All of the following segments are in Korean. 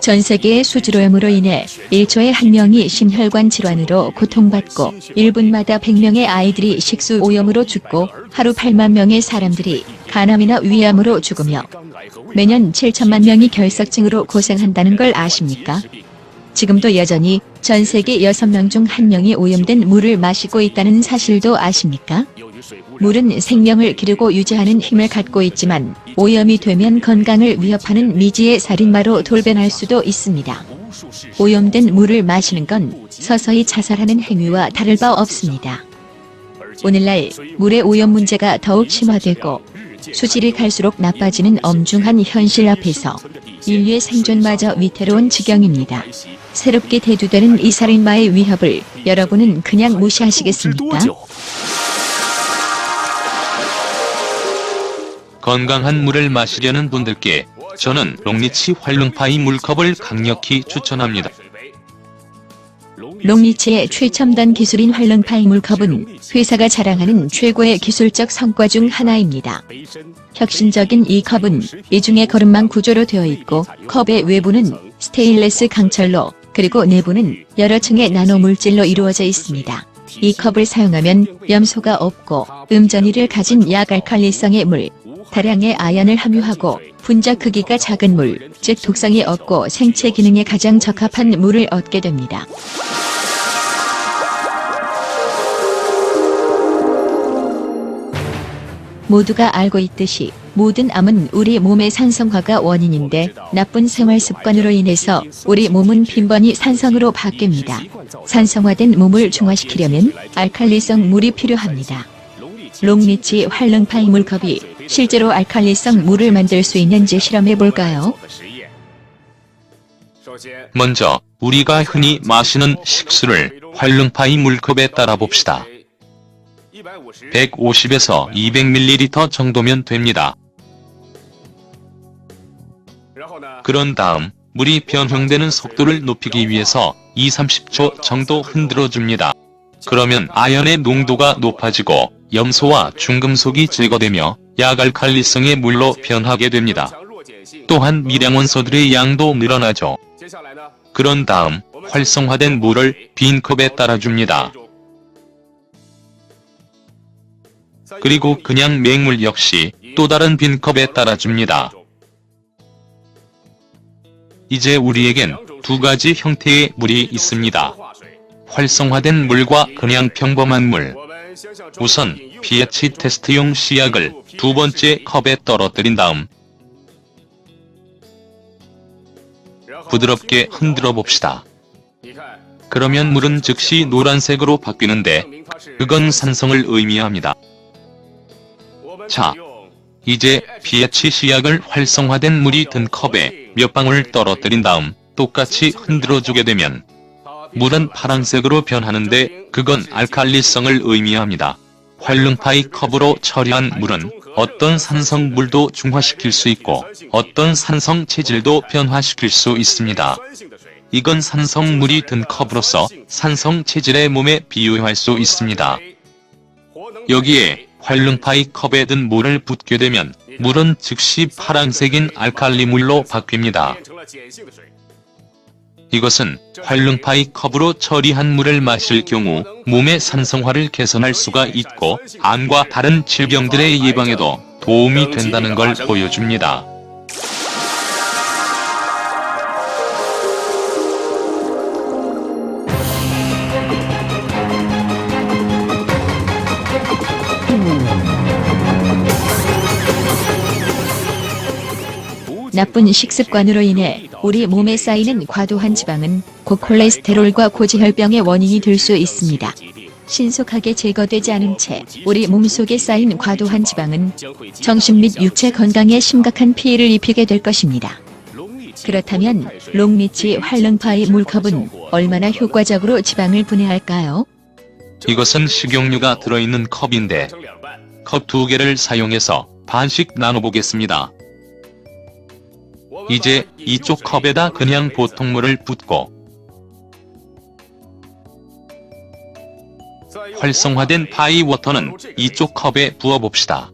전 세계의 수질오염으로 인해 1초에 1명이 심혈관 질환으로 고통받고 1분마다 100명의 아이들이 식수 오염으로 죽고 하루 8만 명의 사람들이 간암이나 위암으로 죽으며 매년 7천만 명이 결석증으로 고생한다는 걸 아십니까? 지금도 여전히 전 세계 6명 중 1명이 오염된 물을 마시고 있다는 사실도 아십니까? 물은 생명을 기르고 유지하는 힘을 갖고 있지만 오염이 되면 건강을 위협하는 미지의 살인마로 돌변할 수도 있습니다. 오염된 물을 마시는 건 서서히 자살하는 행위와 다를 바 없습니다. 오늘날 물의 오염 문제가 더욱 심화되고 수질이 갈수록 나빠지는 엄중한 현실 앞에서 인류의 생존마저 위태로운 지경입니다. 새롭게 대두되는 이 살인마의 위협을 여러분은 그냥 무시하시겠습니까? 건강한 물을 마시려는 분들께 저는 롱리치 활룽파이 물컵을 강력히 추천합니다. 롱리치의 최첨단 기술인 활룽파이 물컵은 회사가 자랑하는 최고의 기술적 성과 중 하나입니다. 혁신적인 이 컵은 이중의 거름망 구조로 되어 있고 컵의 외부는 스테인리스 강철로 그리고 내부는 여러 층의 나노 물질로 이루어져 있습니다. 이 컵을 사용하면 염소가 없고 음전이를 가진 약알칼리성의 물, 다량의 아연을 함유하고 분자 크기가 작은 물, 즉 독성이 없고 생체 기능에 가장 적합한 물을 얻게 됩니다. 모두가 알고 있듯이 모든 암은 우리 몸의 산성화가 원인인데 나쁜 생활 습관으로 인해서 우리 몸은 빈번히 산성으로 바뀝니다. 산성화된 몸을 중화시키려면 알칼리성 물이 필요합니다. 롱리치 활룽파이 물컵이 실제로 알칼리성 물을 만들 수 있는지 실험해볼까요? 먼저 우리가 흔히 마시는 식수를 활룽파이 물컵에 따라 봅시다. 150에서 200ml 정도면 됩니다. 그런 다음 물이 변형되는 속도를 높이기 위해서 20-30초 정도 흔들어줍니다. 그러면 아연의 농도가 높아지고 염소와 중금속이 제거되며 약알칼리성의 물로 변하게 됩니다. 또한 미량원소들의 양도 늘어나죠. 그런 다음 활성화된 물을 빈 컵에 따라줍니다. 그리고 그냥 맹물 역시 또 다른 빈 컵에 따라줍니다. 이제 우리에겐 두 가지 형태의 물이 있습니다. 활성화된 물과 그냥 평범한 물. 우선 pH 테스트용 시약을 두 번째 컵에 떨어뜨린 다음 부드럽게 흔들어 봅시다. 그러면 물은 즉시 노란색으로 바뀌는데 그건 산성을 의미합니다. 자, 이제 pH 시약을 활성화된 물이 든 컵에 몇 방울 떨어뜨린 다음 똑같이 흔들어주게 되면 물은 파란색으로 변하는데 그건 알칼리성을 의미합니다. 활룽파이 컵으로 처리한 물은 어떤 산성물도 중화시킬 수 있고 어떤 산성 체질도 변화시킬 수 있습니다. 이건 산성물이 든 컵으로서 산성 체질의 몸에 비유할 수 있습니다. 여기에 활룽파이 컵에 든 물을 붓게 되면 물은 즉시 파란색인 알칼리물로 바뀝니다. 이것은 활룽파이 컵으로 처리한 물을 마실 경우 몸의 산성화를 개선할 수가 있고 암과 다른 질병들의 예방에도 도움이 된다는 걸 보여줍니다. 나쁜 식습관으로 인해 우리 몸에 쌓이는 과도한 지방은 고콜레스테롤과 고지혈병의 원인이 될 수 있습니다. 신속하게 제거되지 않은 채 우리 몸속에 쌓인 과도한 지방은 정신 및 육체 건강에 심각한 피해를 입히게 될 것입니다. 그렇다면 롱리치 활룽파이 물컵은 얼마나 효과적으로 지방을 분해할까요? 이것은 식용유가 들어있는 컵인데 컵 2개를 사용해서 반씩 나눠보겠습니다. 이제 이쪽 컵에다 그냥 보통 물을 붓고 활성화된 파이워터는 이쪽 컵에 부어봅시다.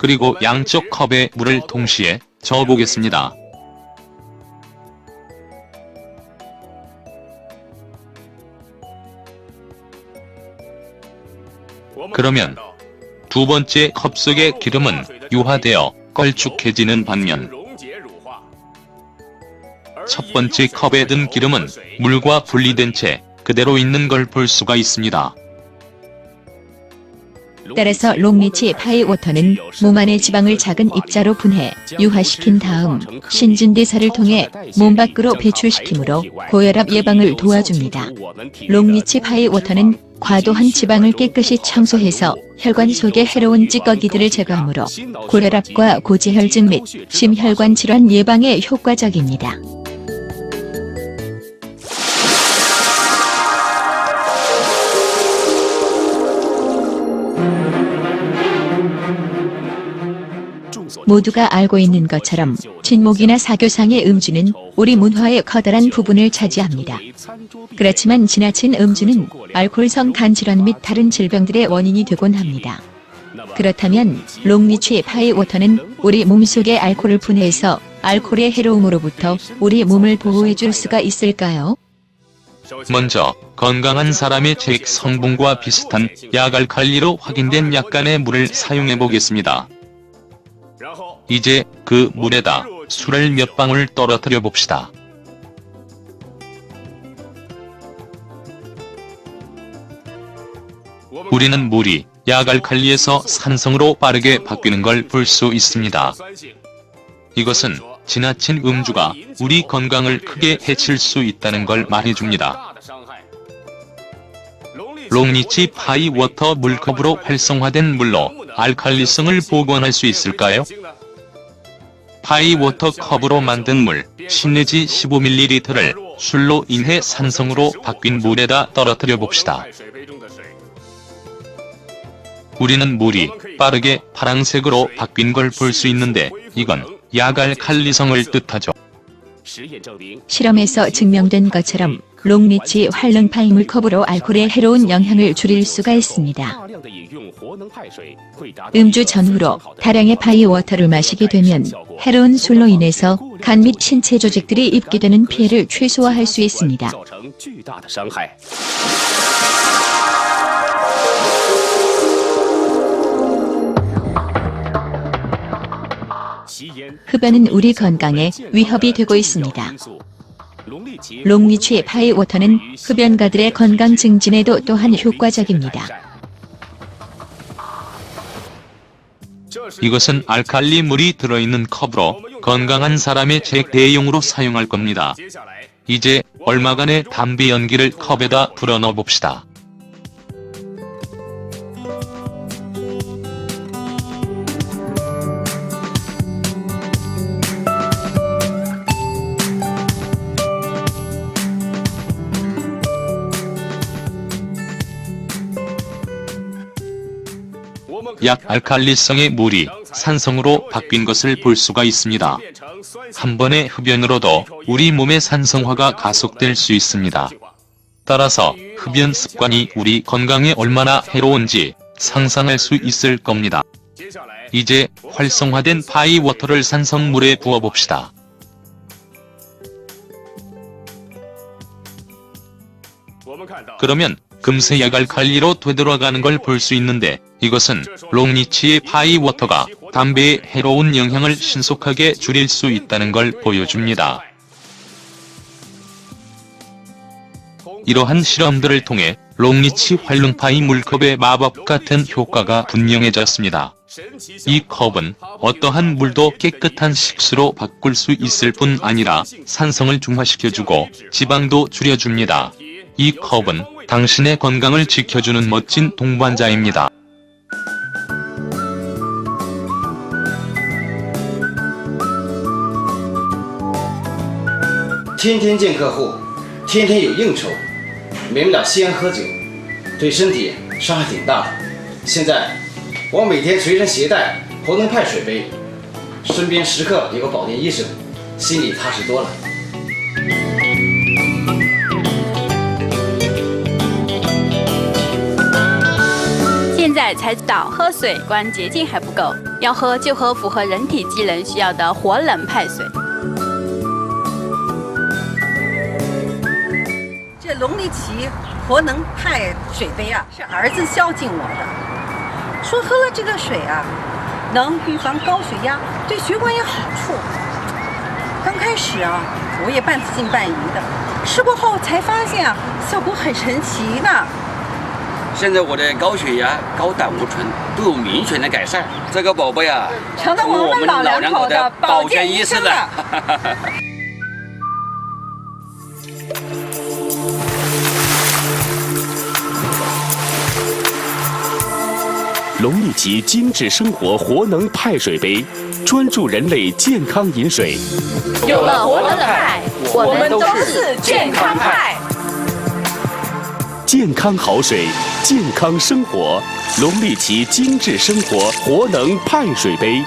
그리고 양쪽 컵에 물을 동시에 저어보겠습니다. 그러면 두 번째 컵 속의 기름은 유화되어 걸쭉해지는 반면 첫 번째 컵에 든 기름은 물과 분리된 채 그대로 있는 걸 볼 수가 있습니다. 따라서 롱리치 파이워터는 몸 안의 지방을 작은 입자로 분해, 유화시킨 다음 신진대사를 통해 몸 밖으로 배출시키므로 고혈압 예방을 도와줍니다. 롱리치 파이워터는 과도한 지방을 깨끗이 청소해서 혈관 속의 해로운 찌꺼기들을 제거하므로 고혈압과 고지혈증 및 심혈관 질환 예방에 효과적입니다. 모두가 알고 있는 것처럼 진목이나 사교상의 음주는 우리 문화의 커다란 부분을 차지합니다. 그렇지만 지나친 음주는 알코올성 간질환 및 다른 질병들의 원인이 되곤 합니다. 그렇다면 롱리치 파이워터는 우리 몸속에 알코올을 분해해서 알코올의 해로움으로부터 우리 몸을 보호해줄 수가 있을까요? 먼저 건강한 사람의 체액 성분과 비슷한 약알칼리로 확인된 약간의 물을 사용해 보겠습니다. 이제 그 물에다 술을 몇 방울 떨어뜨려 봅시다. 우리는 물이 약알칼리에서 산성으로 빠르게 바뀌는 걸 볼 수 있습니다. 이것은 지나친 음주가 우리 건강을 크게 해칠 수 있다는 걸 말해줍니다. 롱리치 파이워터 물컵으로 활성화된 물로 알칼리성을 복원할 수 있을까요? 파이워터 컵으로 만든 물 10 내지 15ml를 술로 인해 산성으로 바뀐 물에다 떨어뜨려 봅시다. 우리는 물이 빠르게 파랑색으로 바뀐 걸 볼 수 있는데 이건 약알칼리성을 뜻하죠. 실험에서 증명된 것처럼 롱리치 활릉파이 물컵으로 알코올의 해로운 영향을 줄일 수가 있습니다. 음주 전후로 다량의 파이워터를 마시게 되면 해로운 술로 인해서 간 및 신체 조직들이 입게 되는 피해를 최소화할 수 있습니다. 흡연은 우리 건강에 위협이 되고 있습니다. 롱리치 파이워터는 흡연가들의 건강 증진에도 또한 효과적입니다. 이것은 알칼리 물이 들어있는 컵으로 건강한 사람의 체액 대용으로 사용할 겁니다. 이제 얼마간의 담배 연기를 컵에다 불어넣어 봅시다. 약알칼리성의 물이 산성으로 바뀐 것을 볼 수가 있습니다. 한 번의 흡연으로도 우리 몸의 산성화가 가속될 수 있습니다. 따라서 흡연 습관이 우리 건강에 얼마나 해로운지 상상할 수 있을 겁니다. 이제 활성화된 파이워터를 산성물에 부어봅시다. 그러면 금세 약알칼리로 되돌아가는 걸 볼 수 있는데 이것은 롱리치의 파이워터가 담배의 해로운 영향을 신속하게 줄일 수 있다는 걸 보여줍니다. 이러한 실험들을 통해 롱리치 활릉파이 물컵의 마법 같은 효과가 분명해졌습니다. 이 컵은 어떠한 물도 깨끗한 식수로 바꿀 수 있을 뿐 아니라 산성을 중화시켜주고 지방도 줄여줍니다. 이 컵은 당신의 건강을 지켜주는 멋진 동반자입니다. 天天见客户，天天有应酬，免不了吸烟喝酒，对身体伤害挺大的。现在我每天随身携带活能派水杯，身边时刻有个保健医生，心里踏实多了。现现在才知道喝水光洁净还不够，要喝就喝符合人体机能需要的活冷派水。这龙力奇活能派水杯啊，是儿子孝敬我的，说喝了这个水啊，能预防高血压，对血管有好处。刚开始啊，我也半信半疑的，试过后才发现啊，效果很神奇呢。现在我的高血压、高胆固醇都有明显的改善。这个宝贝啊，成了我们老两口的保健医生了。龙力奇精致生活活能派水杯，专注人类健康饮水。有了活冷派，我们都是健康派。健康好水，健康生活。龙力奇精致生活活能派水杯。